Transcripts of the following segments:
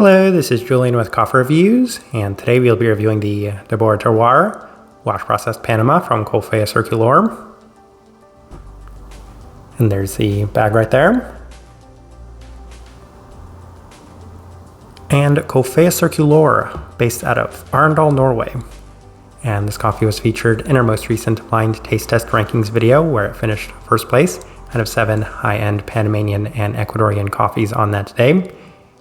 Hello, this is Julian with Coffea Reviews, and today we'll be reviewing the Deborah Terroir wash processed Panama from Coffea Circulor. And there's the bag right there. And Coffea Circulor, based out of Arendal, Norway. And this coffee was featured in our most recent blind taste test rankings video, where it finished first place out of 7 high-end Panamanian and Ecuadorian coffees on that day.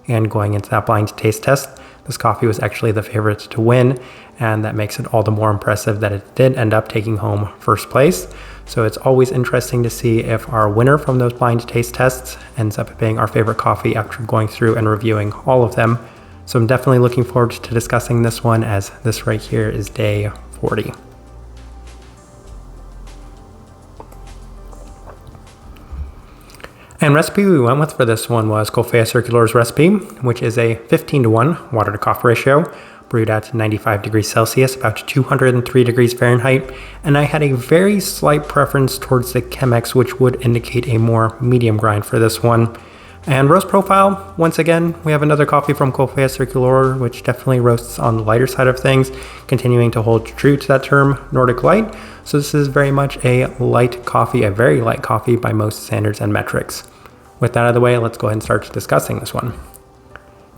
And going into that blind taste test, this coffee was actually the favorite to win, and that makes it all the more impressive that it did end up taking home first place. So it's always interesting to see if our winner from those blind taste tests ends up being our favorite coffee after going through and reviewing all of them. So I'm definitely looking forward to discussing this one, as this right here is day 40. And recipe we went with for this one was Coffea Circulor's recipe, which is a 15:1 water to coffee ratio, brewed at 95 degrees Celsius, about 203 degrees Fahrenheit. And I had a very slight preference towards the Chemex, which would indicate a more medium grind for this one. And roast profile, once again, we have another coffee from Coffea Circulor, which definitely roasts on the lighter side of things, continuing to hold true to that term, Nordic light. So this is very much a light coffee, a very light coffee by most standards and metrics. With that out of the way, let's go ahead and start discussing this one.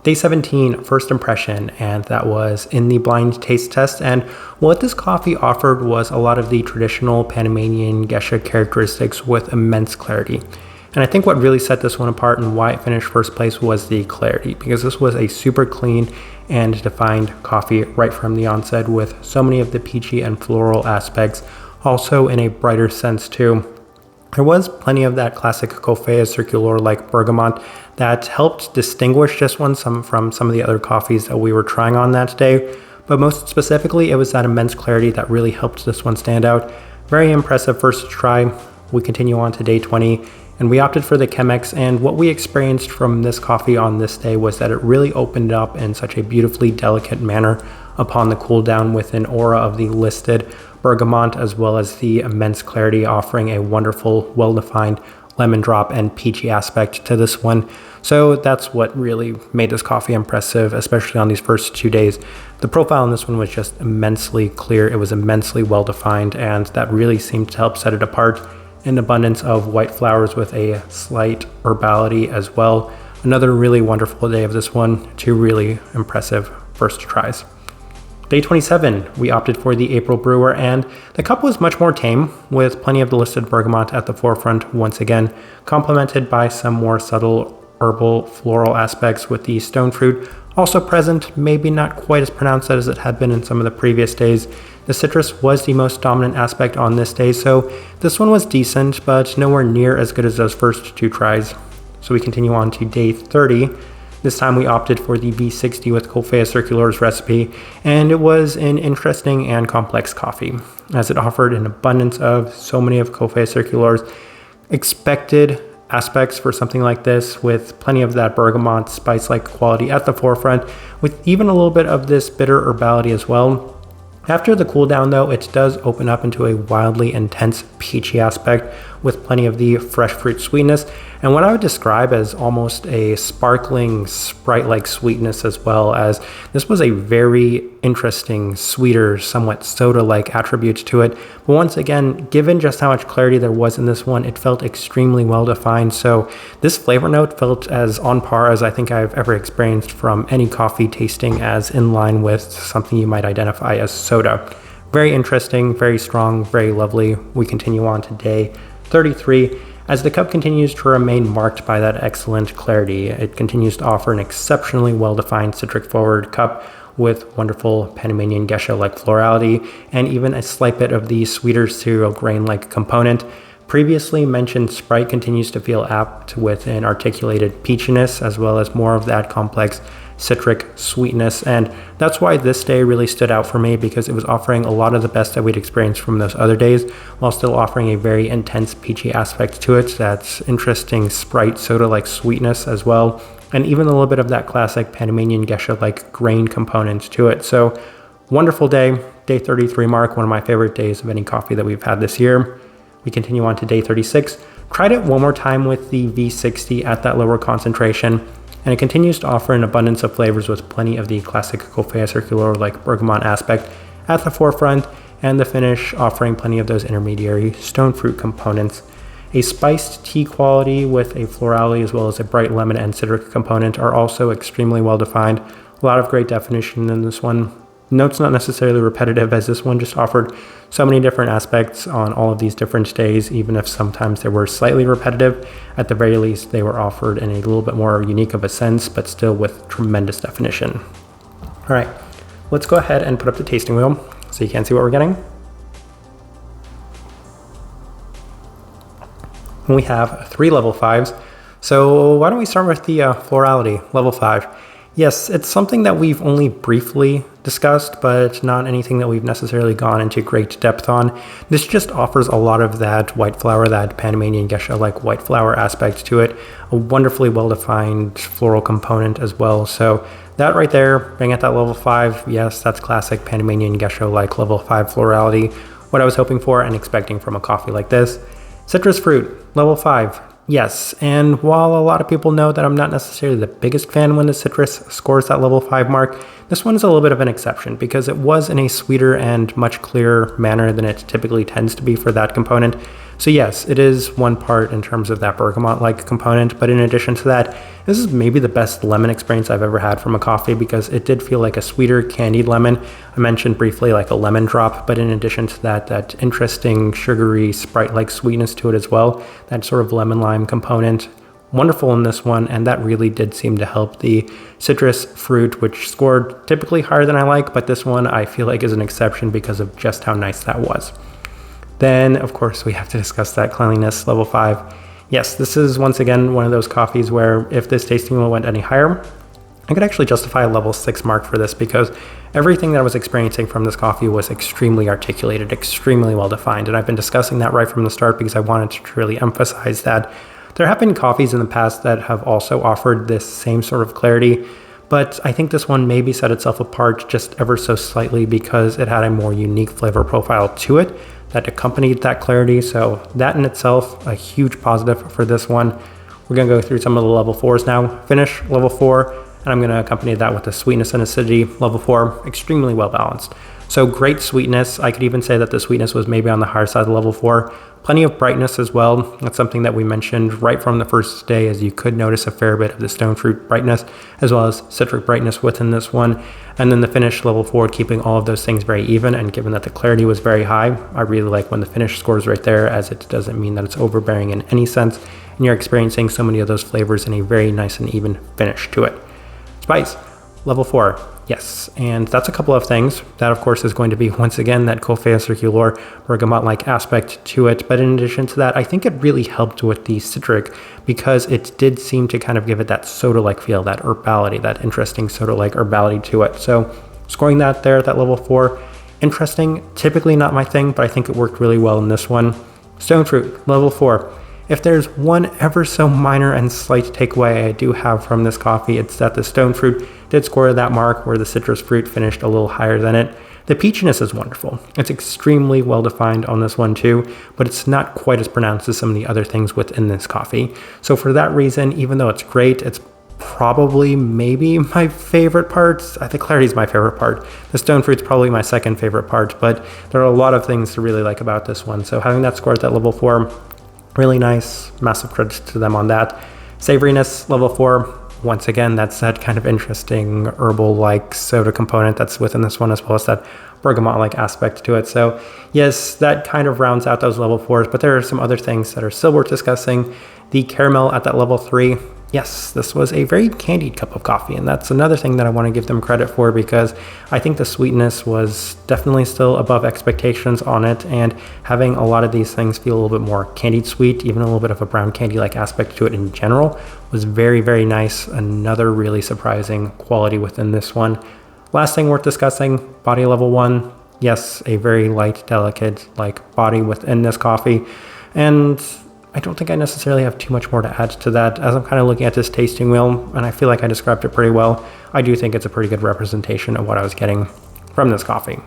Day 17, first impression, and that was in the blind taste test. And what this coffee offered was a lot of the traditional Panamanian geisha characteristics with immense clarity. And I think what really set this one apart and why it finished first place was the clarity, because this was a super clean and defined coffee right from the onset, with so many of the peachy and floral aspects, also in a brighter sense too. There was plenty of that classic Coffea Circulor like bergamot that helped distinguish this one from some of the other coffees that we were trying on that day, but most specifically it was that immense clarity that really helped this one stand out. Very impressive first try. We continue on to day 20, and we opted for the Chemex, and what we experienced from this coffee on this day was that it really opened up in such a beautifully delicate manner upon the cool down, with an aura of the listed bergamot as well as the immense clarity, offering a wonderful, well-defined lemon drop and peachy aspect to this one. So that's what really made this coffee impressive, especially on these first 2 days. The profile in this one was just immensely clear. It was immensely well-defined, and that really seemed to help set it apart. An abundance of white flowers with a slight herbality as well. Another really wonderful day of this one. 2 really impressive first tries. Day 27, we opted for the April brewer, and the cup was much more tame, with plenty of the listed bergamot at the forefront once again, complemented by some more subtle herbal floral aspects, with the stone fruit also present, maybe not quite as pronounced as it had been in some of the previous days. The citrus was the most dominant aspect on this day, so this one was decent, but nowhere near as good as those first 2 tries. So we continue on to day 30. This time we opted for the V60 with Coffea Circulor's recipe, and it was an interesting and complex coffee, as it offered an abundance of so many of Coffea Circulor's expected aspects for something like this, with plenty of that bergamot spice-like quality at the forefront, with even a little bit of this bitter herbality as well. After the cool down though, it does open up into a wildly intense peachy aspect, with plenty of the fresh fruit sweetness, and what I would describe as almost a sparkling Sprite-like sweetness, as well, as this was a very interesting, sweeter, somewhat soda-like attributes to it. But once again, given just how much clarity there was in this one, it felt extremely well defined. So this flavor note felt as on par as I think I've ever experienced from any coffee, tasting as in line with something you might identify as soda. Very interesting, very strong, very lovely. We continue on to day 33. As the cup continues to remain marked by that excellent clarity, it continues to offer an exceptionally well-defined citric-forward cup with wonderful Panamanian geisha-like florality, and even a slight bit of the sweeter cereal grain-like component. Previously mentioned Sprite continues to feel apt, with an articulated peachiness as well as more of that complex citric sweetness, and that's why this day really stood out for me, because it was offering a lot of the best that we'd experienced from those other days, while still offering a very intense peachy aspect to it. That's interesting Sprite soda-like sweetness as well, and even a little bit of that classic Panamanian geisha-like grain component to it. So wonderful day, day 33 mark, one of my favorite days of any coffee that we've had this year. We continue on to day 36. Tried it one more time with the V60 at that lower concentration. and it continues to offer an abundance of flavors with plenty of the classic Coffea Circulor like bergamot aspect at the forefront, and the finish offering plenty of those intermediary stone fruit components. A spiced tea quality with a florality as well as a bright lemon and citric component are also extremely well defined. A lot of great definition in this one. Notes not necessarily repetitive, as this one just offered so many different aspects on all of these different days, even if sometimes they were slightly repetitive. At the very least, they were offered in a little bit more unique of a sense, but still with tremendous definition. All right, let's go ahead and put up the tasting wheel so you can see what we're getting. We have 3 level 5s. So why don't we start with the florality, level 5. Yes, it's something that we've only briefly discussed, but not anything that we've necessarily gone into great depth on. This just offers a lot of that white flower, that Panamanian geisha-like white flower aspect to it. A wonderfully well-defined floral component as well. So that right there, being at that level 5, yes, that's classic Panamanian geisha-like level 5 florality. What I was hoping for and expecting from a coffee like this. Citrus fruit, level 5. Yes, and while a lot of people know that I'm not necessarily the biggest fan when the citrus scores that level 5 mark, this one is a little bit of an exception because it was in a sweeter and much clearer manner than it typically tends to be for that component. So yes, it is one part in terms of that bergamot-like component, but in addition to that, this is maybe the best lemon experience I've ever had from a coffee because it did feel like a sweeter candied lemon. I mentioned briefly like a lemon drop, but in addition to that, that interesting sugary Sprite-like sweetness to it as well, that sort of lemon lime component. Wonderful in this one, and that really did seem to help the citrus fruit, which scored typically higher than I like, but this one I feel like is an exception because of just how nice that was. Then, of course, we have to discuss that cleanliness, level 5. Yes, this is once again one of those coffees where if this tasting wheel went any higher, I could actually justify a level 6 mark for this because everything that I was experiencing from this coffee was extremely articulated, extremely well defined. And I've been discussing that right from the start because I wanted to really emphasize that. There have been coffees in the past that have also offered this same sort of clarity, but I think this one maybe set itself apart just ever so slightly because it had a more unique flavor profile to it that accompanied that clarity. So that in itself, a huge positive for this one. We're gonna go through some of the level 4s now. Finish, level 4, and I'm gonna accompany that with the sweetness and acidity, level 4, extremely well balanced. So great sweetness. I could even say that the sweetness was maybe on the higher side of level 4. Plenty of brightness as well. That's something that we mentioned right from the first day, as you could notice a fair bit of the stone fruit brightness as well as citric brightness within this one. And then the finish, level 4, keeping all of those things very even, and given that the clarity was very high, I really like when the finish scores right there, as it doesn't mean that it's overbearing in any sense, and you're experiencing so many of those flavors in a very nice and even finish to it. Spice, level 4. Yes, and that's a couple of things. That, of course, is going to be, once again, that Coffea Circulor bergamot-like aspect to it. But in addition to that, I think it really helped with the citric because it did seem to kind of give it that soda-like feel, that herbality, that interesting soda-like herbality to it. So scoring that there at that level 4, interesting. Typically not my thing, but I think it worked really well in this one. Stone fruit, level 4. If there's one ever so minor and slight takeaway I do have from this coffee, it's that the stone fruit did score that mark where the citrus fruit finished a little higher than it. The peachiness is wonderful. It's extremely well defined on this one too, but it's not quite as pronounced as some of the other things within this coffee. So for that reason, even though it's great, it's probably maybe my favorite part. I think clarity is my favorite part. The stone fruit's probably my second favorite part, but there are a lot of things to really like about this one. So having that score at that level 4, really nice. Massive credit to them on that. Savoriness, level 4. Once again, that's that kind of interesting herbal-like soda component that's within this one, as well as that bergamot-like aspect to it. So yes, that kind of rounds out those level 4s, but there are some other things that are still worth discussing. The caramel at that level 3. Yes, this was a very candied cup of coffee, and that's another thing that I want to give them credit for because I think the sweetness was definitely still above expectations on it, and having a lot of these things feel a little bit more candied sweet, even a little bit of a brown candy-like aspect to it in general, was very, very nice. Another really surprising quality within this one. Last thing worth discussing, body level 1. Yes, a very light, delicate like body within this coffee, and I don't think I necessarily have too much more to add to that. As I'm kind of looking at this tasting wheel, and I feel like I described it pretty well, I do think it's a pretty good representation of what I was getting from this coffee.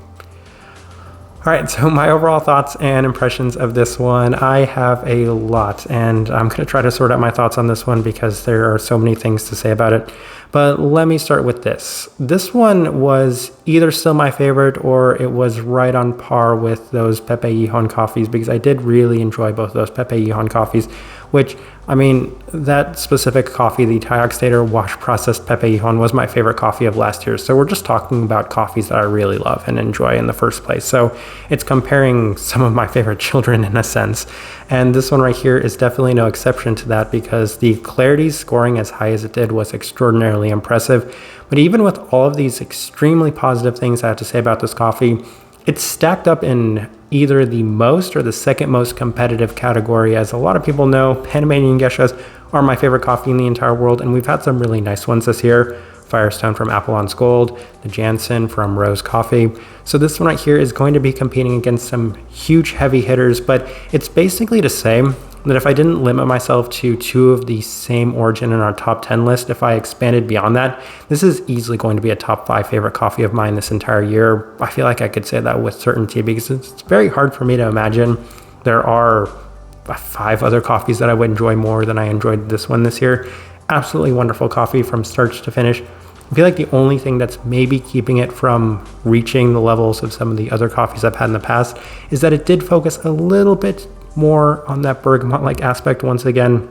All right, so my overall thoughts and impressions of this one, I have a lot, and I'm going to try to sort out my thoughts on this one because there are so many things to say about it. But let me start with this. This one was either still my favorite or it was right on par with those Pepe Hijón coffees, because I did really enjoy both of those Pepe Hijón coffees, which, I mean, that specific coffee, the Thai Oxidator wash processed Pepe Hijón, was my favorite coffee of last year. So we're just talking about coffees that I really love and enjoy in the first place. So it's comparing some of my favorite children in a sense. And this one right here is definitely no exception to that, because the clarity scoring as high as it did was extraordinarily impressive. But even with all of these extremely positive things I have to say about this coffee, it's stacked up in either the most or the second most competitive category. As a lot of people know, Panamanian geishas are my favorite coffee in the entire world, and we've had some really nice ones this year. Firestone from Apollon's Gold, the Jansen from Rose Coffee. So this one right here is going to be competing against some huge heavy hitters, but it's basically to say that if I didn't limit myself to 2 of the same origin in our top 10 list, if I expanded beyond that, this is easily going to be a top 5 favorite coffee of mine this entire year. I feel like I could say that with certainty, because it's very hard for me to imagine there are 5 other coffees that I would enjoy more than I enjoyed this one this year. Absolutely wonderful coffee from start to finish. I feel like the only thing that's maybe keeping it from reaching the levels of some of the other coffees I've had in the past is that it did focus a little bit more on that bergamot-like aspect once again,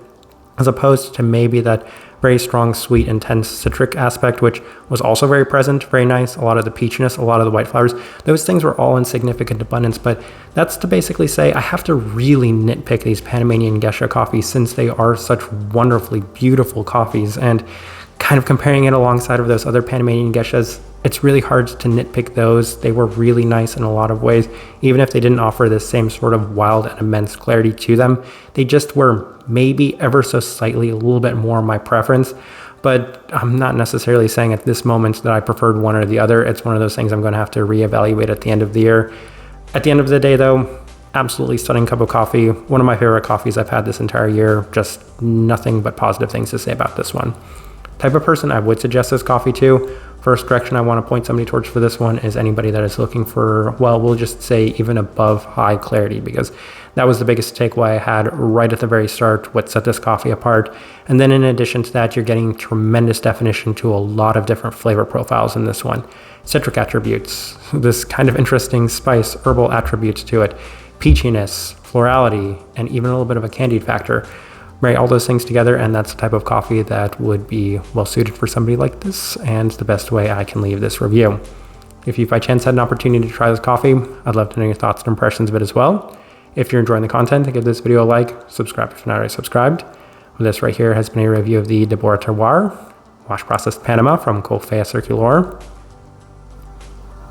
as opposed to maybe that very strong, sweet, intense citric aspect, which was also very present, very nice. A lot of the peachiness, a lot of the white flowers, those things were all in significant abundance. But that's to basically say I have to really nitpick these Panamanian geisha coffees, since they are such wonderfully beautiful coffees. And kind of comparing it alongside of those other Panamanian geishas, it's really hard to nitpick those. They were really nice in a lot of ways, even if they didn't offer the same sort of wild and immense clarity to them. They just were maybe ever so slightly a little bit more my preference. But I'm not necessarily saying at this moment that I preferred one or the other. It's one of those things I'm going to have to reevaluate at the end of the year. At the end of the day, though, absolutely stunning cup of coffee. One of my favorite coffees I've had this entire year. Just nothing but positive things to say about this one. Type of person I would suggest this coffee to. First direction I want to point somebody towards for this one is anybody that is looking for, well, we'll just say even above high clarity, because that was the biggest takeaway I had right at the very start, what set this coffee apart. And then in addition to that, you're getting tremendous definition to a lot of different flavor profiles in this one. Citric attributes, this kind of interesting spice, herbal attributes to it, peachiness, florality, and even a little bit of a candied factor. Marry all those things together, and that's the type of coffee that would be well suited for somebody like this, and the best way I can leave this review. If you by chance had an opportunity to try this coffee, I'd love to know your thoughts and impressions of it as well. If you're enjoying the content, give this video a like, subscribe if you're not already subscribed. This right here has been a review of the Deborah Terroir, wash processed Panama from Coffea Circulor.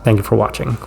Thank you for watching.